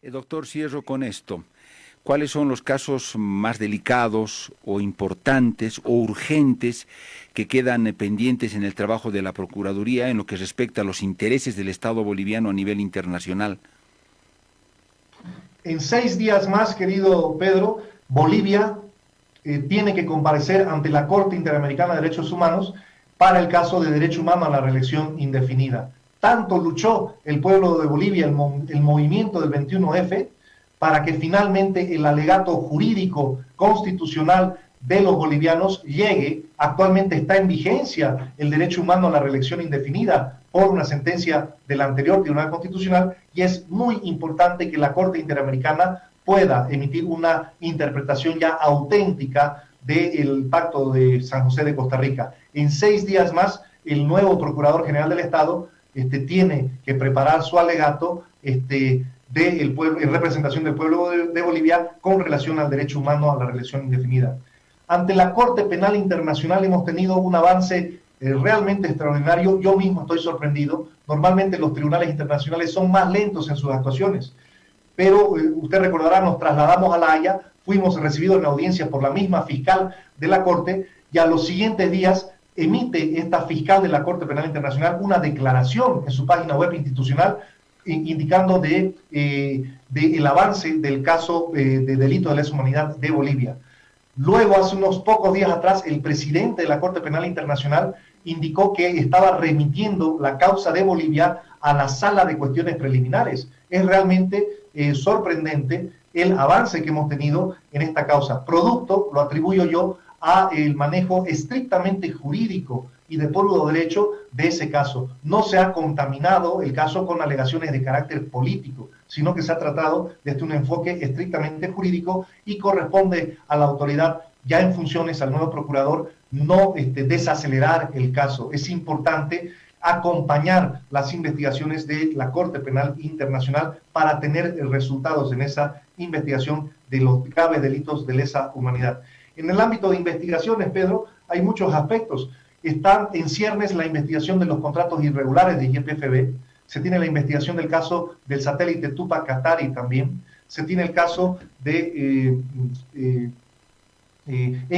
Doctor, cierro con esto. ¿Cuáles son los casos más delicados o importantes o urgentes que quedan pendientes en el trabajo de la Procuraduría en lo que respecta a los intereses del Estado boliviano a nivel internacional? En 6 días más, querido Pedro, Bolivia tiene que comparecer ante la Corte Interamericana de Derechos Humanos para el caso de derecho humano a la reelección indefinida. Tanto luchó el pueblo de Bolivia, el movimiento del 21F, para que finalmente el alegato jurídico constitucional de los bolivianos llegue. Actualmente está en vigencia el derecho humano a la reelección indefinida por una sentencia del anterior Tribunal Constitucional, y es muy importante que la Corte Interamericana pueda emitir una interpretación ya auténtica del Pacto de San José de Costa Rica. En 6 días más, el nuevo Procurador General del Estado tiene que preparar su alegato en representación del pueblo de Bolivia con relación al derecho humano a la reelección indefinida. Ante la Corte Penal Internacional hemos tenido un avance realmente extraordinario. Yo mismo estoy sorprendido. Normalmente los tribunales internacionales son más lentos en sus actuaciones, pero usted recordará, nos trasladamos a La Haya, fuimos recibidos en audiencia por la misma fiscal de la Corte, y a los siguientes días emite esta fiscal de la Corte Penal Internacional una declaración en su página web institucional indicando el avance del caso de delito de lesa humanidad de Bolivia. Luego, hace unos pocos días atrás, el presidente de la Corte Penal Internacional indicó que estaba remitiendo la causa de Bolivia a la sala de cuestiones preliminares. Es realmente sorprendente el avance que hemos tenido en esta causa. Producto, lo atribuyo yo, a el manejo estrictamente jurídico y de puro derecho de ese caso. No se ha contaminado el caso con alegaciones de carácter político, sino que se ha tratado desde un enfoque estrictamente jurídico, y corresponde a la autoridad ya en funciones, al nuevo procurador, no desacelerar el caso. Es importante acompañar las investigaciones de la Corte Penal Internacional para tener resultados en esa investigación de los graves delitos de lesa humanidad. En el ámbito de investigaciones, Pedro, hay muchos aspectos. Están en ciernes la investigación de los contratos irregulares de YPFB, se tiene la investigación del caso del satélite Tupac Katari también, se tiene el caso en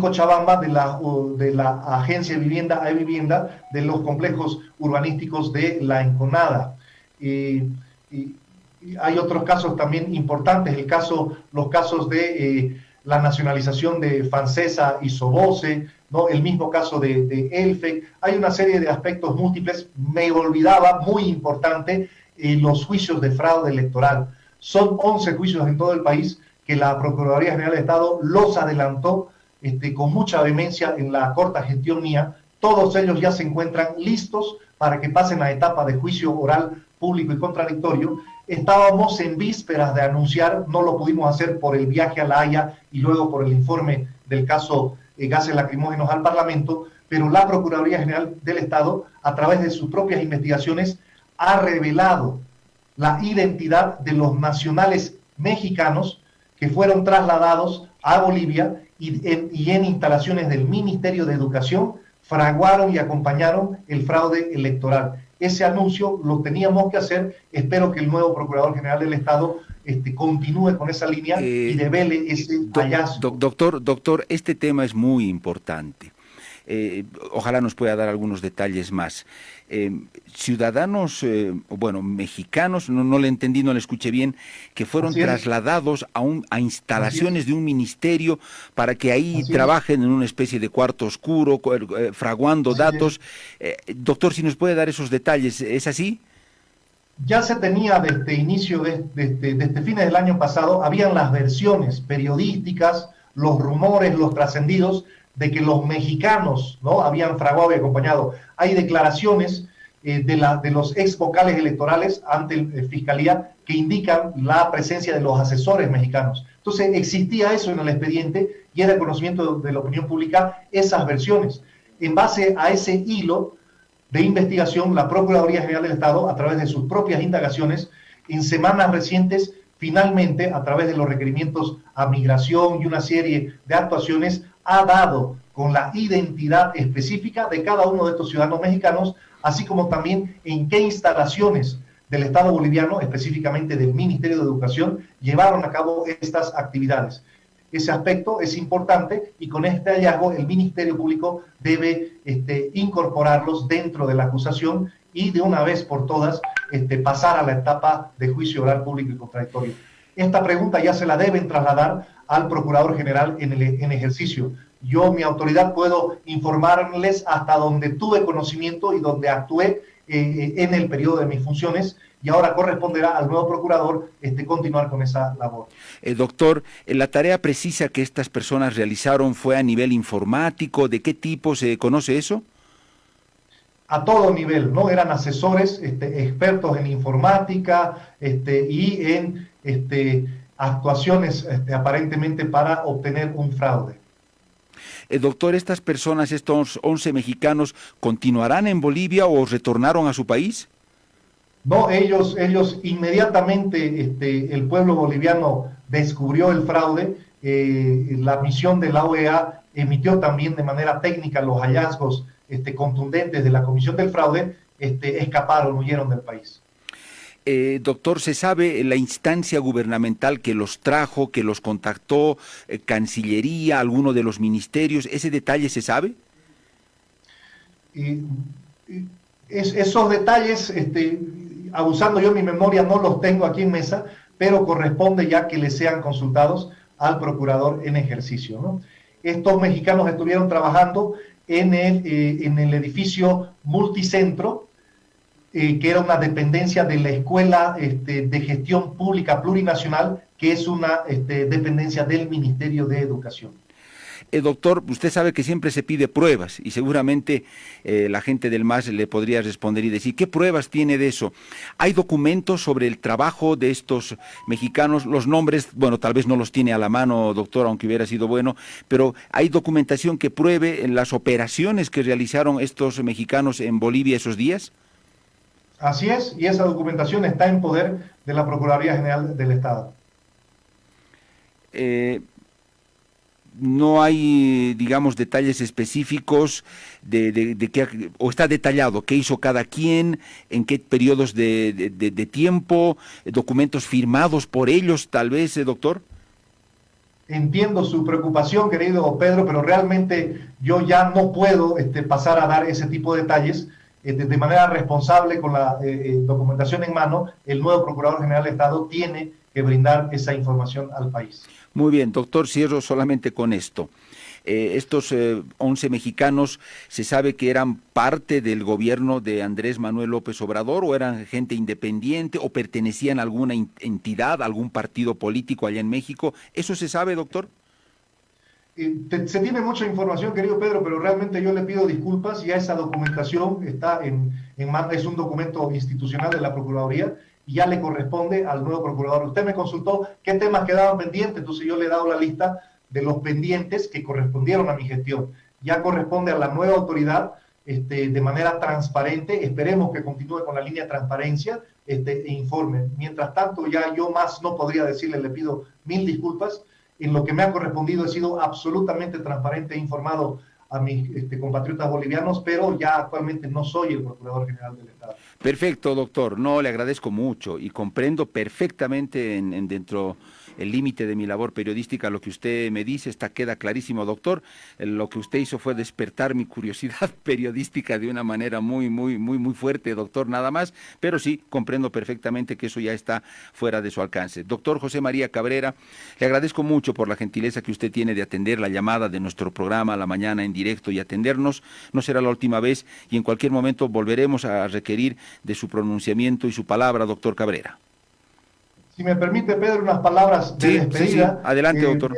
Cochabamba de la agencia de vivienda Vivienda, de los complejos urbanísticos de La Enconada. Hay otros casos también importantes, los casos de la nacionalización de Fancesa y Soboce, ¿no? El mismo caso de Elfec. Hay una serie de aspectos múltiples. Me olvidaba, muy importante, los juicios de fraude electoral. Son 11 juicios en todo el país que la Procuraduría General del Estado los adelantó con mucha vehemencia en la corta gestión mía. Todos ellos ya se encuentran listos para que pasen a etapa de juicio oral público y contradictorio. Estábamos en vísperas de anunciar, no lo pudimos hacer por el viaje a La Haya y luego por el informe del caso gases lacrimógenos al Parlamento, pero la Procuraduría General del Estado, a través de sus propias investigaciones, ha revelado la identidad de los nacionales mexicanos que fueron trasladados a Bolivia y en instalaciones del Ministerio de Educación fraguaron y acompañaron el fraude electoral. Ese anuncio lo teníamos que hacer. Espero que el nuevo Procurador General del Estado continúe con esa línea y devele ese hallazgo. Doctor, este tema es muy importante. Ojalá nos pueda dar algunos detalles más. Ciudadanos, mexicanos, no le entendí, no le escuché bien, que fueron trasladados a instalaciones de un ministerio para que ahí trabajen en una especie de cuarto oscuro, fraguando datos. Doctor, si nos puede dar esos detalles, ¿es así? Ya se tenía desde desde fines del año pasado, habían las versiones periodísticas, los rumores, los trascendidos de que los mexicanos, ¿no?, habían fraguado y acompañado. Hay declaraciones de los ex vocales electorales ante la Fiscalía que indican la presencia de los asesores mexicanos. Entonces existía eso en el expediente y era de conocimiento de la opinión pública esas versiones. En base a ese hilo de investigación, la Procuraduría General del Estado, a través de sus propias indagaciones, en semanas recientes, finalmente, a través de los requerimientos a migración y una serie de actuaciones, ha dado con la identidad específica de cada uno de estos ciudadanos mexicanos, así como también en qué instalaciones del Estado boliviano, específicamente del Ministerio de Educación, llevaron a cabo estas actividades. Ese aspecto es importante y con este hallazgo el Ministerio Público debe incorporarlos dentro de la acusación y de una vez por todas pasar a la etapa de juicio oral público y contradictorio. Esta pregunta ya se la deben trasladar al Procurador General en ejercicio. Yo, mi autoridad, puedo informarles hasta donde tuve conocimiento y donde actué en el periodo de mis funciones, y ahora corresponderá al nuevo procurador continuar con esa labor. Doctor, ¿la tarea precisa que estas personas realizaron fue a nivel informático? ¿De qué tipo se conoce eso? A todo nivel, ¿no? Eran asesores, expertos en informática y en actuaciones aparentemente para obtener un fraude. Doctor, ¿estas personas, estos 11 mexicanos, continuarán en Bolivia o retornaron a su país? No, ellos inmediatamente, el pueblo boliviano descubrió el fraude, la misión de la OEA emitió también de manera técnica los hallazgos contundentes de la Comisión del Fraude, escaparon, huyeron del país. Doctor, ¿se sabe la instancia gubernamental que los trajo, que los contactó, Cancillería, alguno de los ministerios? ¿Ese detalle se sabe? Esos detalles, abusando yo de mi memoria, no los tengo aquí en mesa, pero corresponde ya que les sean consultados al procurador en ejercicio, ¿no? Estos mexicanos estuvieron trabajando en el edificio Multicentro, que era una dependencia de la Escuela de Gestión Pública Plurinacional, que es una dependencia del Ministerio de Educación. Doctor, usted sabe que siempre se pide pruebas y seguramente la gente del MAS le podría responder y decir, ¿qué pruebas tiene de eso? ¿Hay documentos sobre el trabajo de estos mexicanos? Los nombres, bueno, tal vez no los tiene a la mano, doctor, aunque hubiera sido bueno, pero ¿hay documentación que pruebe las operaciones que realizaron estos mexicanos en Bolivia esos días? Así es, y esa documentación está en poder de la Procuraduría General del Estado. No hay, digamos, detalles específicos de qué, o está detallado qué hizo cada quien, en qué periodos de tiempo, documentos firmados por ellos, tal vez, doctor. Entiendo su preocupación, querido Pedro, pero realmente yo ya no puedo pasar a dar ese tipo de detalles. De manera responsable, con la documentación en mano, el nuevo Procurador General del Estado tiene que brindar esa información al país. Muy bien, doctor, cierro solamente con esto. Estos 11 mexicanos, ¿se sabe que eran parte del gobierno de Andrés Manuel López Obrador o eran gente independiente o pertenecían a alguna entidad, algún partido político allá en México? ¿Eso se sabe, doctor? Se tiene mucha información, querido Pedro, pero realmente yo le pido disculpas. Ya esa documentación está es un documento institucional de la Procuraduría y ya le corresponde al nuevo procurador. Usted me consultó qué temas quedaban pendientes, entonces yo le he dado la lista de los pendientes que correspondieron a mi gestión. Ya corresponde a la nueva autoridad de manera transparente. Esperemos que continúe con la línea de transparencia e informe. Mientras tanto, ya yo más no podría decirle, le pido mil disculpas. En lo que me ha correspondido he sido absolutamente transparente e informado a mis compatriotas bolivianos, pero ya actualmente no soy el Procurador General del Estado. Perfecto, doctor. No, le agradezco mucho y comprendo perfectamente dentro el límite de mi labor periodística lo que usted me dice, queda clarísimo, doctor. Lo que usted hizo fue despertar mi curiosidad periodística de una manera muy fuerte, doctor, nada más, pero sí, comprendo perfectamente que eso ya está fuera de su alcance. Doctor José María Cabrera, le agradezco mucho por la gentileza que usted tiene de atender la llamada de nuestro programa a la mañana en directo y atendernos. No será la última vez y en cualquier momento volveremos a requerir de su pronunciamiento y su palabra, doctor Cabrera. Si me permite, Pedro, unas palabras de despedida. Sí. Adelante, doctor.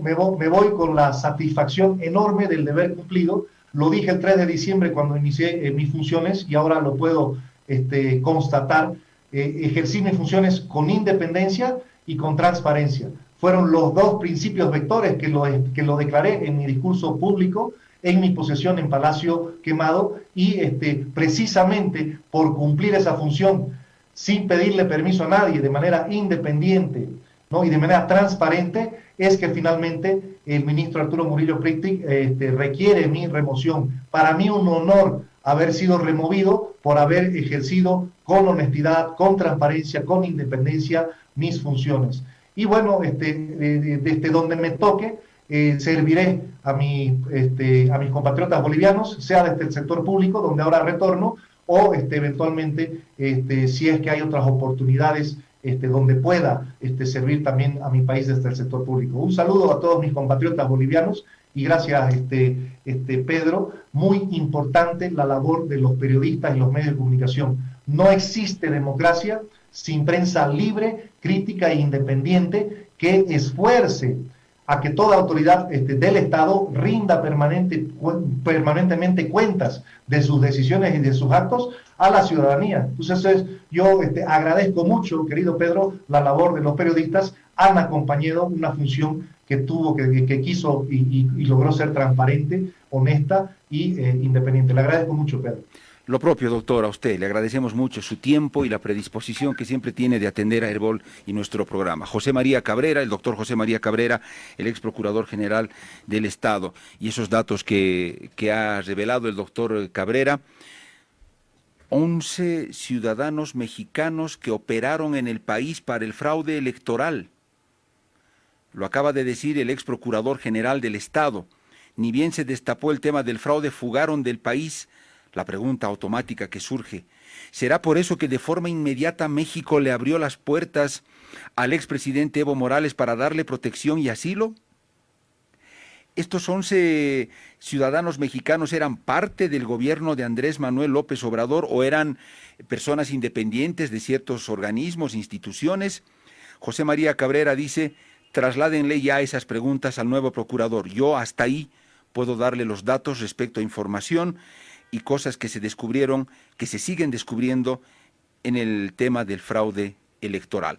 Me voy con la satisfacción enorme del deber cumplido. Lo dije el 3 de diciembre cuando inicié mis funciones y ahora lo puedo constatar. Ejercí mis funciones con independencia y con transparencia. Fueron los dos principios vectores que lo declaré en mi discurso público, en mi posesión en Palacio Quemado, y precisamente por cumplir esa función sin pedirle permiso a nadie, de manera independiente, ¿no? Y de manera transparente, es que finalmente el ministro Arturo Murillo Prittig requiere mi remoción. Para mí un honor haber sido removido por haber ejercido con honestidad, con transparencia, con independencia mis funciones. Y bueno, desde donde me toque, serviré a mis compatriotas bolivianos, sea desde el sector público, donde ahora retorno, o eventualmente, si es que hay otras oportunidades donde pueda servir también a mi país desde el sector público. Un saludo a todos mis compatriotas bolivianos y gracias, Pedro. Muy importante la labor de los periodistas y los medios de comunicación. No existe democracia sin prensa libre, crítica e independiente que esfuerce a que toda autoridad del Estado rinda permanentemente cuentas de sus decisiones y de sus actos a la ciudadanía. Entonces yo agradezco mucho, querido Pedro, la labor de los periodistas. Han acompañado una función que quiso y logró ser transparente, honesta y independiente. Le agradezco mucho, Pedro. Lo propio, doctor, a usted. Le agradecemos mucho su tiempo y la predisposición que siempre tiene de atender a Herbol y nuestro programa. José María Cabrera, el doctor José María Cabrera, el ex procurador general del Estado. Y esos datos que ha revelado el doctor Cabrera: 11 ciudadanos mexicanos que operaron en el país para el fraude electoral. Lo acaba de decir el ex procurador general del Estado. Ni bien se destapó el tema del fraude, fugaron del país. La pregunta automática que surge: ¿será por eso que de forma inmediata México le abrió las puertas al expresidente Evo Morales para darle protección y asilo? ¿Estos 11 ciudadanos mexicanos eran parte del gobierno de Andrés Manuel López Obrador o eran personas independientes de ciertos organismos, instituciones? José María Cabrera dice: trasládenle ya esas preguntas al nuevo procurador. Yo hasta ahí puedo darle los datos respecto a información y cosas que se descubrieron, que se siguen descubriendo en el tema del fraude electoral.